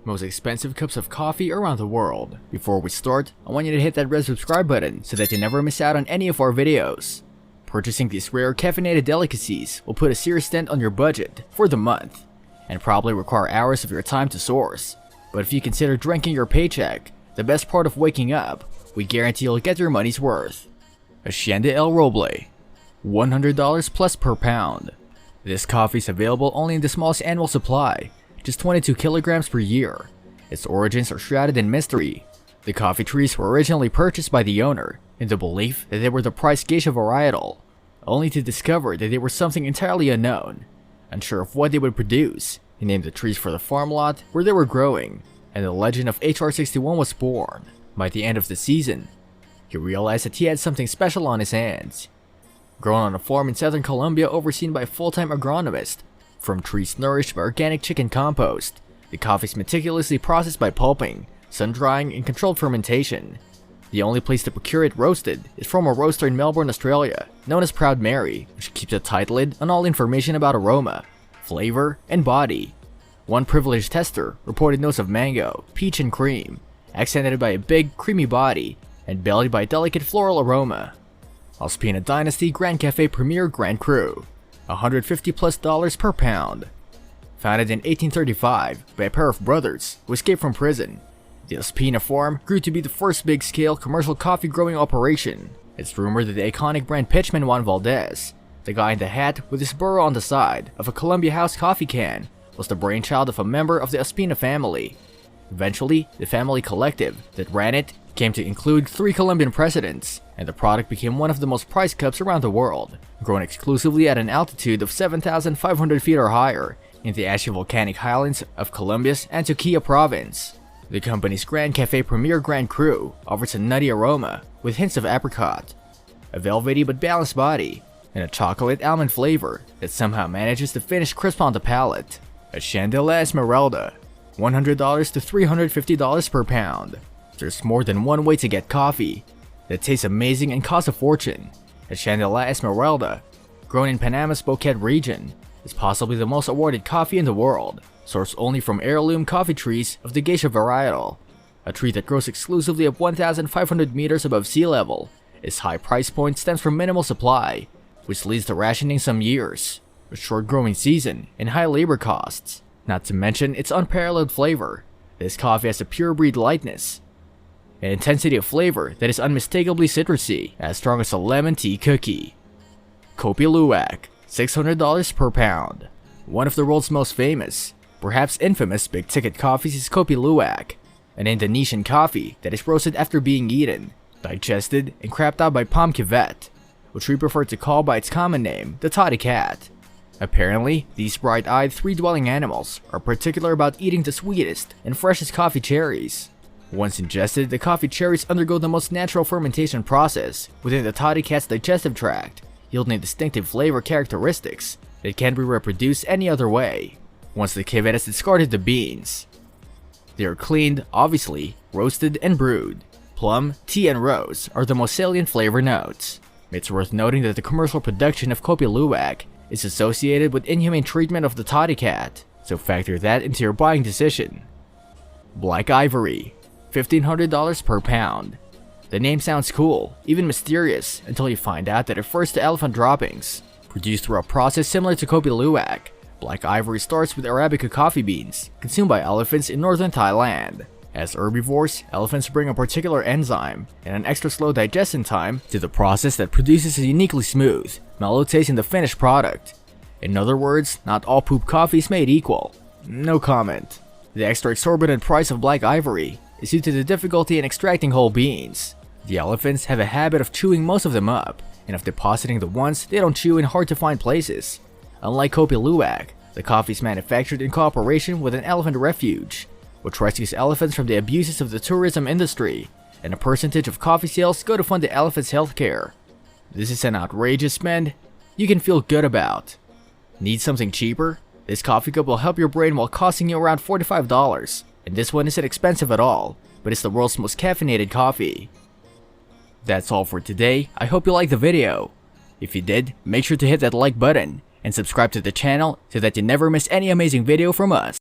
most expensive cups of coffee around the world. Before we start, I want you to hit that red subscribe button so that you never miss out on any of our videos. Purchasing these rare caffeinated delicacies will put a serious dent on your budget for the month, and probably require hours of your time to source. But if you consider drinking your paycheck the best part of waking up, we guarantee you'll get your money's worth. Hacienda El Roble, $100 plus per pound. This coffee is available only in the smallest annual supply, just 22 kilograms per year. Its origins are shrouded in mystery. The coffee trees were originally purchased by the owner in the belief that they were the prized geisha varietal, only to discover that they were something entirely unknown. Unsure of what they would produce, he named the trees for the farm lot where they were growing, and the legend of HR61 was born. By the end of the season, he realized that he had something special on his hands. Grown on a farm in southern Colombia overseen by a full-time agronomist, from trees nourished by organic chicken compost, the coffee is meticulously processed by pulping, sun-drying, and controlled fermentation. The only place to procure it roasted is from a roaster in Melbourne, Australia, known as Proud Mary, which keeps a tight lid on all information about aroma, flavor, and body. One privileged tester reported notes of mango, peach, and cream, accented by a big, creamy body, and bellied by a delicate floral aroma. Ospina Dynasty Gran Cafe Premier Grand Cru, $150+ per pound. Founded in 1835 by a pair of brothers who escaped from prison, the Ospina farm grew to be the first big-scale commercial coffee growing operation. It's rumored that the iconic brand pitchman Juan Valdez, the guy in the hat with his burro on the side of a Columbia House coffee can, was the brainchild of a member of the Ospina family. Eventually, the family collective that ran it came to include 3 Colombian presidents, and the product became one of the most prized cups around the world, grown exclusively at an altitude of 7,500 feet or higher in the ashy volcanic highlands of Colombia's Antioquia province. The company's Gran Cafe Premier Grand Cru offers a nutty aroma with hints of apricot, a velvety but balanced body, and a chocolate almond flavor that somehow manages to finish crisp on the palate. Hacienda La Esmeralda, $100 to $350 per pound. There's more than one way to get coffee that tastes amazing and costs a fortune. Hacienda La Esmeralda, grown in Panama's Boquete region, is possibly the most awarded coffee in the world, sourced only from heirloom coffee trees of the geisha varietal, a tree that grows exclusively up 1,500 meters above sea level. Its high price point stems from minimal supply, which leads to rationing some years, a short growing season, and high labor costs. Not to mention its unparalleled flavor. This coffee has a pure breed lightness, an intensity of flavor that is unmistakably citrusy, as strong as a lemon tea cookie. Kopi Luwak, $600 per pound. One of the world's most famous, perhaps infamous big-ticket coffees is Kopi Luwak, an Indonesian coffee that is roasted after being eaten, digested, and crapped out by palm civet, which we prefer to call by its common name, the toddy cat. Apparently, these bright-eyed, three-dwelling animals are particular about eating the sweetest and freshest coffee cherries. Once ingested, the coffee cherries undergo the most natural fermentation process within the toddy cat's digestive tract, yielding distinctive flavor characteristics that can't be reproduced any other way. Once the civet has discarded the beans, they are cleaned, obviously, roasted, and brewed. Plum, tea, and rose are the most salient flavor notes. It's worth noting that the commercial production of Kopi Luwak is associated with inhumane treatment of the toddy cat, so factor that into your buying decision. Black Ivory, $1,500 per pound. The name sounds cool, even mysterious, until you find out that it refers to elephant droppings. Produced through a process similar to Kopi Luwak, Black Ivory starts with Arabica coffee beans, consumed by elephants in northern Thailand. As herbivores, elephants bring a particular enzyme and an extra slow digestion time to the process that produces a uniquely smooth, mellow taste in the finished product. In other words, not all poop coffee is made equal. No comment. The extra exorbitant price of Black Ivory is due to the difficulty in extracting whole beans. The elephants have a habit of chewing most of them up, and of depositing the ones they don't chew in hard-to-find places. Unlike Kopi Luwak, the coffee is manufactured in cooperation with an elephant refuge, which rescues elephants from the abuses of the tourism industry, and a percentage of coffee sales go to fund the elephants' healthcare. This is an outrageous spend you can feel good about. Need something cheaper? This coffee cup will help your brain while costing you around $45, and this one isn't expensive at all, but it's the world's most caffeinated coffee. That's all for today. I hope you liked the video. If you did, make sure to hit that like button and subscribe to the channel so that you never miss any amazing video from us.